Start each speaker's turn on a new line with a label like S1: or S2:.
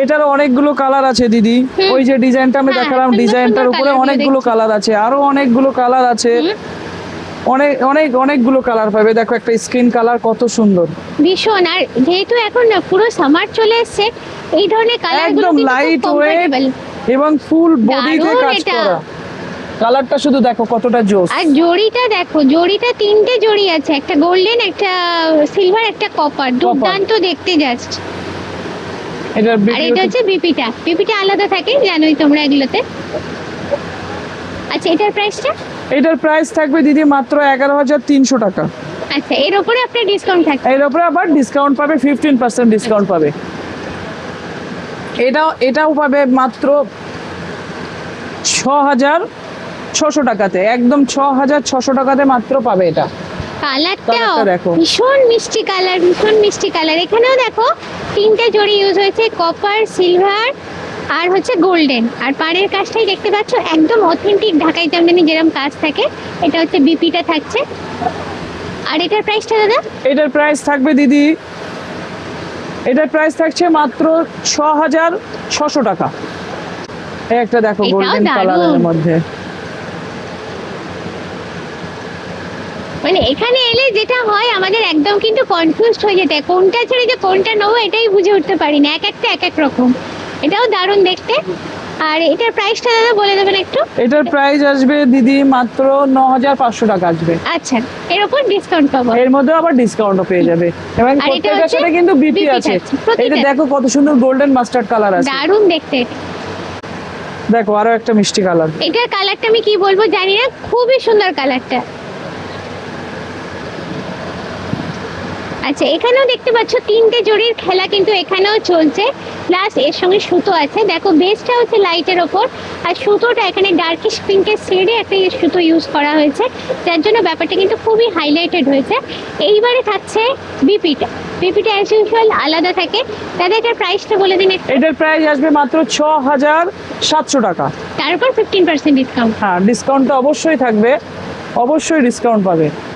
S1: এটার অনেকগুলো কালার আছে দিদি। ওই যে ডিজাইনটা আমি দেখালাম, ডিজাইনটার উপরে অনেকগুলো কালার আছে, আরো অনেকগুলো কালার আছে। অনেকগুলো কালার পাবে। দেখো একটা স্কিন কালার কত সুন্দর
S2: ভীষণ। আর যেহেতু এখন পুরো সামার চলে এসেছে, এই ধরনের কালার
S1: একদম লাইট ওয়েট এবং ফুল বডিতে কাজ করা। কালারটা শুধু দেখো কতটা জোস।
S2: আর জড়িটা দেখো, জড়িটা তিনটে জড়ি আছে, একটা গোল্ডেন, একটা সিলভার, একটা কপার। দুর্দান্ত দেখতে যাচ্ছে। আর এটা হচ্ছে বিপিটা আলাদা থাকে, জানোই তোমরা এগুলোতে। আচ্ছা, এটার প্রাইসটা?
S1: এটার প্রাইস থাকবে দিদি মাত্র 11,300 টাকা।
S2: আচ্ছা, এর উপরে আপনার ডিসকাউন্ট থাকবে?
S1: এর উপরে আবার ডিসকাউন্ট পাবে, 15% ডিসকাউন্ট পাবে। এটাও পাবে মাত্র 6,600 টাকাতে, একদম 6,600 টাকাতে মাত্র পাবে এটা।
S2: কালারটাও
S1: দেখো
S2: ভীষণ মিষ্টি কালার, ভীষণ মিষ্টি কালার। এখানেও দেখো তিনটে জড়ি ইউজ হয়েছে, কপার, সিলভার আর হচ্ছে গোল্ডেন। আর পাড়ের কাজটাই দেখতে পাচ্ছ, একদম অথেন্টিক ঢাকাই জামদানি যেরকম কাজ থাকে, এটা হচ্ছে বিপিটা থাকছে। আর এটার প্রাইসটা দাদা?
S1: এটার প্রাইস থাকবে দিদি, এটার প্রাইস থাকছে মাত্র 6,600 টাকা। এই একটা দেখো গোল্ডেন কালারের মধ্যে।
S2: মানে এখানে এলে যেটা হয়, আমাদের একদম কিন্তু কনফিউজড হয়ে যেতে, কোনটা ছেড়ে যে কোনটা নেবো এটাই বুঝে উঠতে পারি না। এক একটা এক এক রকম। এটাও দারুণ দেখতে। আর এটার প্রাইসটা দাদা বলে দেবেন একটু?
S1: এটার প্রাইস আসবে দিদি মাত্র 9,500 টাকা আসবে।
S2: আচ্ছা, এর উপর ডিসকাউন্ট পাবো?
S1: এর মধ্যে আবার ডিসকাউন্টও পেয়ে যাবে। এবং প্রত্যেকটার সাথে কিন্তু বিপি আছে। এটা দেখো কত সুন্দর গোল্ডেন মাস্টার্ড কালার আছে,
S2: দারুণ দেখতে।
S1: দেখো আরো একটা মিষ্টি কালার।
S2: এটার কালারটা আমি কি বলবো জানি না, খুবই সুন্দর কালারটা। আচ্ছা, এখানেও দেখতে পাচ্ছ তিনটে জড়ির খেলা কিন্তু এখানেও চলছে, প্লাস এর সঙ্গে সুতো আছে। দেখো বেসটা হচ্ছে লাইটের ওপর, আর সুতোটা এখানে ডার্কিশ পিঙ্কের শেডে একটা সুতো ইউজ করা হয়েছে, যার জন্য ব্যাপারটা কিন্তু খুবই হাইলাইটেড হয়েছে। এইবারে থাকছে বিপিটা অ্যাজ ইউজুয়াল আলাদা থাকে। দাদা এটার প্রাইসটা বলে দিন একটু?
S1: এটার প্রাইস আসবে মাত্র 6,700 টাকা।
S2: তার উপর 15% ডিসকাউন্ট?
S1: হ্যাঁ, ডিসকাউন্টটা অবশ্যই থাকবে, অবশ্যই ডিসকাউন্ট পাবে।